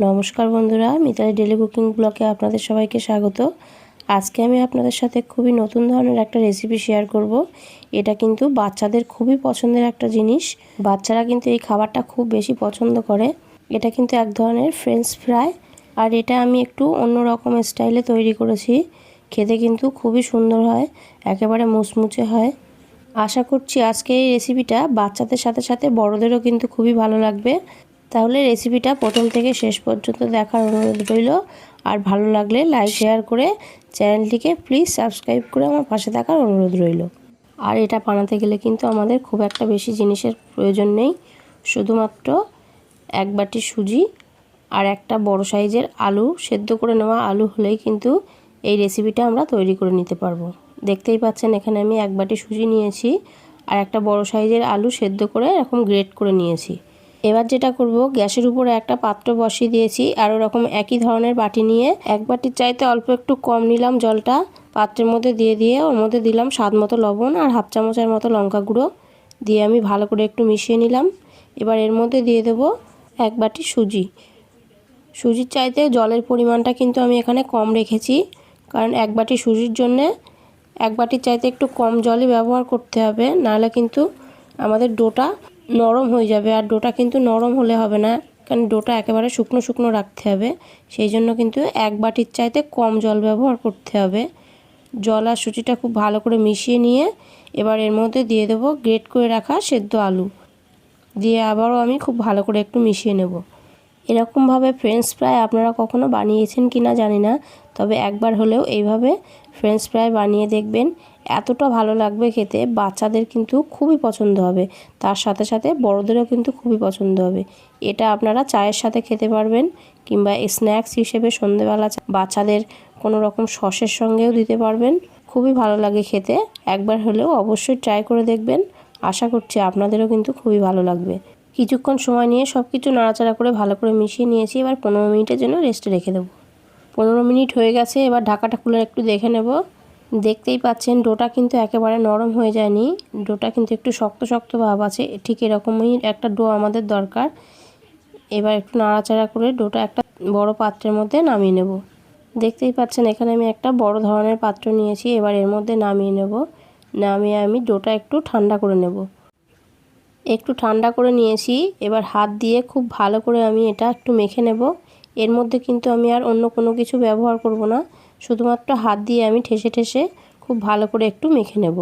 নমস্কার বন্ধুরা, Mitali daily cooking ব্লগে আপনাদের সবাইকে স্বাগত। আজকে আমি আপনাদের সাথে খুবই নতুন ধরনের একটা রেসিপি শেয়ার করব। এটা কিন্তু বাচ্চাদের খুবই পছন্দের একটা জিনিস। বাচ্চারা কিন্তু এই খাবারটা খুব বেশি পছন্দ করে। এটা কিন্তু এক ধরনের ফ্রেঞ্চ ফ্রাই, আর এটা আমি একটু অন্য রকম স্টাইলে তৈরি করেছি। খেতে কিন্তু খুবই সুন্দর হয়, একেবারে মুচমুচে হয়। আশা করছি আজকে এই রেসিপিটা বাচ্চাদের সাথে সাথে বড়দেরও কিন্তু খুবই ভালো লাগবে। তাহলে রেসিপিটা প্রথম থেকে শেষ পর্যন্ত দেখার অনুরোধ রইল। আর ভালো লাগলে লাইক শেয়ার করে চ্যানেলটিকে প্লিজ সাবস্ক্রাইব করে আমার পাশে থাকার অনুরোধ রইল। আর এটা বানাতে গেলে কিন্তু আমাদের খুব একটা বেশি জিনিসের প্রয়োজন নেই। শুধুমাত্র এক বাটি সুজি আর একটা বড় সাইজের আলু, সেদ্ধ করে নেওয়া আলু হলেই কিন্তু এই রেসিপিটা আমরা তৈরি করে নিতে পারবো। দেখতেই পাচ্ছেন এখানে আমি এক বাটি সুজি নিয়েছি আর একটা বড় সাইজের আলু সেদ্ধ করে এরকম গ্রেট করে নিয়েছি। এবার যেটা করব, গ্যাসের উপরে একটা পাত্র বসিয়ে দিয়েছি আর ওরকম একই ধরনের বাটি নিয়ে এক বাটির চাইতে অল্প একটু কম নিলাম জলটা পাত্রের মধ্যে দিয়ে ওর মধ্যে দিলাম স্বাদ মতো লবণ আর হাফ চামচের মতো লঙ্কা গুঁড়ো দিয়ে আমি ভালো করে একটু মিশিয়ে নিলাম। এবার এর মধ্যে দিয়ে দেব এক বাটি সুজি। সুজির চাইতে জলের পরিমাণটা কিন্তু আমি এখানে কম রেখেছি, কারণ এক বাটি সুজির জন্যে এক বাটির চাইতে একটু কম জলই ব্যবহার করতে হবে, নাহলে কিন্তু আমাদের ডোটা নরম হয়ে যাবে। আর ডোটা কিন্তু নরম হলে হবে না, কারণ ডোটা একেবারে শুকনো শুকনো রাখতে হবে। সেই জন্য কিন্তু এক বাটির চাইতে কম জল ব্যবহার করতে হবে। জল আর সুজিটা খুব ভালো করে মিশিয়ে নিয়ে এবার এর মধ্যে দিয়ে দেবো গ্রেট করে রাখা সেদ্ধ আলু, দিয়ে আবারও আমি খুব ভালো করে একটু মিশিয়ে নেব। এরকমভাবে ফ্রেঞ্চ ফ্রাই আপনারা কখনো বানিয়েছেন কি না জানি না, তবে একবার হলেও এইভাবে ফ্রেঞ্চ ফ্রাই বানিয়ে দেখবেন। এতটা ভালো লাগবে খেতে, বাচ্চাদের কিন্তু খুবই পছন্দ হবে, তার সাথে সাথে বড়দেরও কিন্তু খুবই পছন্দ হবে। এটা আপনারা চায়ের সাথে খেতে পারবেন, কিংবা স্ন্যাক্স হিসেবে সন্ধেবেলা বাচ্চাদের কোনো রকম সসের সঙ্গেও দিতে পারবেন। খুবই ভালো লাগে খেতে, একবার হলেও অবশ্যই ট্রাই করে দেখবেন। আশা করছি আপনাদেরও কিন্তু খুবই ভালো লাগবে। কিছুক্ষণ সময় নিয়ে সব কিছু নাড়াচাড়া করে ভালো করে মিশিয়ে নিয়েছি। এবার 15 মিনিটের জন্য রেস্টে রেখে দেবো। 15 মিনিট হয়ে গেছে, এবার ঢাকাটা খুলে একটু দেখে নেব। দেখতেই পাচ্ছেন ডোটা কিন্তু একেবারে নরম হয়ে যায়নি, ডোটা কিন্তু একটু শক্ত শক্ত ভাব আছে। ঠিক এরকমই একটা ডো আমাদের দরকার। এবার একটু নাড়াচাড়া করে ডোটা একটা বড় পাত্রের মধ্যে নামিয়ে নেব। দেখতেই পাচ্ছেন এখানে আমি একটা বড় ধরনের পাত্র নিয়েছি, এবার এর মধ্যে নামিয়ে নেব। নামিয়ে আমি ডোটা একটু ঠান্ডা করে নেব। একটু ঠান্ডা করে নিয়েছি, এবার হাত দিয়ে খুব ভালো করে আমি এটা একটু মেখে নেব। এর মধ্যে কিন্তু আমি আর অন্য কোনো কিছু ব্যবহার করব না, শুধুমাত্র হাত দিয়ে আমি ঠেসে ঠেসে খুব ভালো করে একটু মেখে নেব।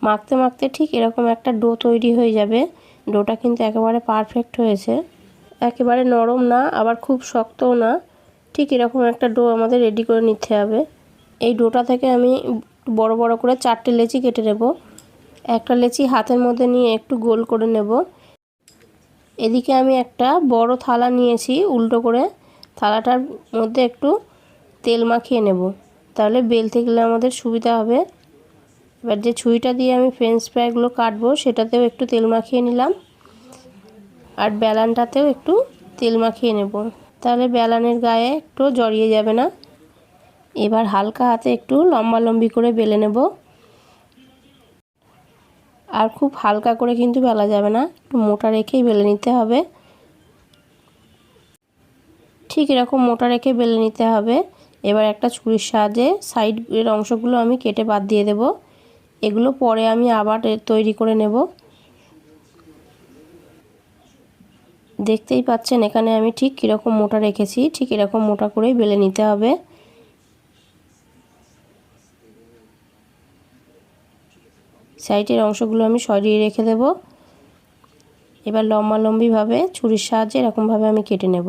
মাখতে মাখতে ঠিক এরকম একটা ডো তৈরি হয়ে যাবে। ডোটা কিন্তু একেবারে পারফেক্ট হয়েছে, একেবারে নরম না আবার খুব শক্তও না। ঠিক এরকম একটা ডো আমাদের রেডি করে নিতে হবে। এই ডোটা থেকে আমি বড় বড় করে 4টে লেচি কেটে নেব। একটা লেচি হাতের মধ্যে নিয়ে একটু গোল করে নেব। এদিকে আমি একটা বড় থালা নিয়েছি উল্টো করে, থালাটার মধ্যে একটু তেল মাখিয়ে নেব, তাহলে বেলতে গেলে আমাদের সুবিধা হবে। এবার যে ছুরিটা দিয়ে আমি ফ্রেঞ্চ ফ্রাইগুলো কাটবো সেটাতেও একটু তেল মাখিয়ে নিলাম, আর বেলানটাতেও একটু তেল মাখিয়ে নেব, তাহলে বেলানের গায়ে একটু জড়িয়ে যাবে না। এবার হালকা হাতে একটু লম্বালম্বি করে বেলে নেব, আর খুব হালকা করে কিন্তু বেলা যাবে না, একটু মোটা রেখেই বেলে নিতে হবে। ঠিক এরকম মোটা রেখে বেলে নিতে হবে। এবার একটা ছুরির সাহায্যে সাইডের অংশগুলো আমি কেটে বাদ দিয়ে দেব। এগুলো পরে আমি আবার তৈরি করে নেব। দেখতেই পাচ্ছেন এখানে আমি ঠিক কীরকম মোটা রেখেছি, ঠিক এরকম মোটা করেই বেলে নিতে হবে। সাইডের অংশগুলো আমি সরিয়ে রেখে দেব। এবার লম্বালম্বিভাবে ছুরির সাহায্যে এরকমভাবে আমি কেটে নেব।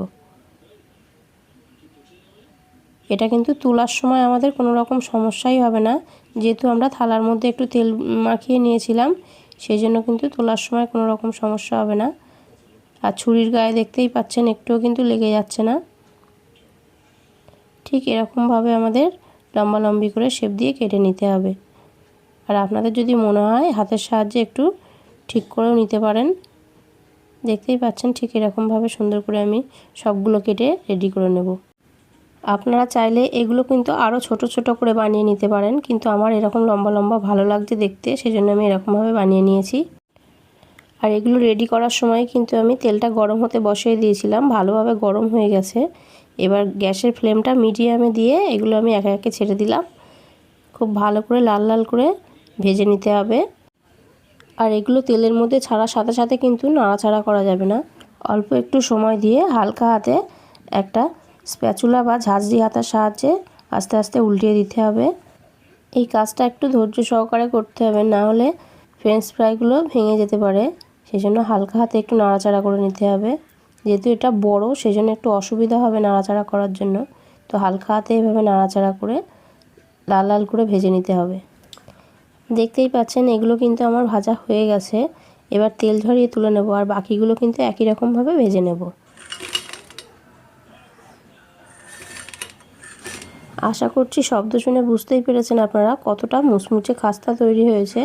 এটা কিন্তু তোলার সময় আমাদের কোনো রকম সমস্যাই হবে না, যেহেতু আমরা থালার মধ্যে একটু তেল মাখিয়ে নিয়েছিলাম, সেই জন্য কিন্তু তোলার সময় কোনো রকম সমস্যা হবে না। আর ছুরির গায়ে দেখতেই পাচ্ছেন একটুও কিন্তু লেগে যাচ্ছে না। ঠিক এরকমভাবে আমাদের লম্বালম্বি করে শেপ দিয়ে কেটে নিতে হবে। আর আপনাদের যদি মনে হয় হাতের সাহায্যে একটু ঠিক করেও নিতে পারেন। দেখতেই পাচ্ছেন ঠিক এরকমভাবে সুন্দর করে আমি সবগুলো কেটে রেডি করে নেব। আপনারা চাইলে এগুলো কিন্তু আরও ছোট ছোট করে বানিয়ে নিতে পারেন, কিন্তু আমার এরকম লম্বা লম্বা ভালো লাগছে দেখতে, সেজন্য আমি এরকমভাবে বানিয়ে নিয়েছি। আর এগুলো রেডি করার সময় কিন্তু আমি তেলটা গরম হতে বসিয়ে দিয়েছিলাম, ভালোভাবে গরম হয়ে গেছে। এবার গ্যাসের ফ্লেমটা মিডিয়ামে দিয়ে এগুলো আমি একে একে ছেড়ে দিলাম। খুব ভালো করে লাল লাল করে ভেজে নিতে হবে। আর এগুলো তেলের মধ্যে ছাড়ার সাথে সাথে কিন্তু নাড়াচাড়া করা যাবে না, অল্প একটু সময় দিয়ে হালকা হাতে একটা স্প্যাচুলা বা ঝাঁঝরি হাতার সাহায্যে আস্তে আস্তে উল্টিয়ে দিতে হবে। এই কাজটা একটু ধৈর্য সহকারে করতে হবে, না হলে ফ্রেঞ্চ ফ্রাইগুলো ভেঙে যেতে পারে। সেজন্য হালকা হাতে একটু নাড়াচাড়া করে নিতে হবে। যেহেতু এটা বড় সেজন্য একটু অসুবিধা হবে নাড়াচাড়া করার জন্য, তো হালকা হাতে এভাবে নাড়াচাড়া করে লাল লাল করে ভেজে নিতে হবে। দেখতেই পাচ্ছেন এগুলো কিন্তু আমার ভাজা হয়ে গেছে। এবার তেল ঝরিয়ে তুলে নেব, আর বাকিগুলো কিন্তু একই রকমভাবে ভেজে নেব। আশা করছি শব্দ শুনে বুঝতেই পেরেছেন আপনারা কতটা মুচমুচে খাস্তা তৈরি হয়েছে।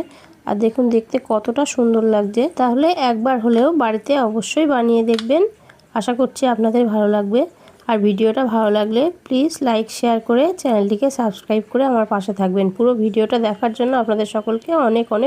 আর দেখুন দেখতে কতটা সুন্দর লাগছে। তাহলে একবার হলেও বাড়িতে অবশ্যই বানিয়ে দেখবেন। আশা করছি আপনাদের ভালো লাগবে। আর ভিডিওটা ভালো লাগলে প্লিজ লাইক শেয়ার করে চ্যানেলটিকে সাবস্ক্রাইব করে আমার পাশে থাকবেন। পুরো ভিডিওটা দেখার জন্য আপনাদের সকলকে অনেক অনেক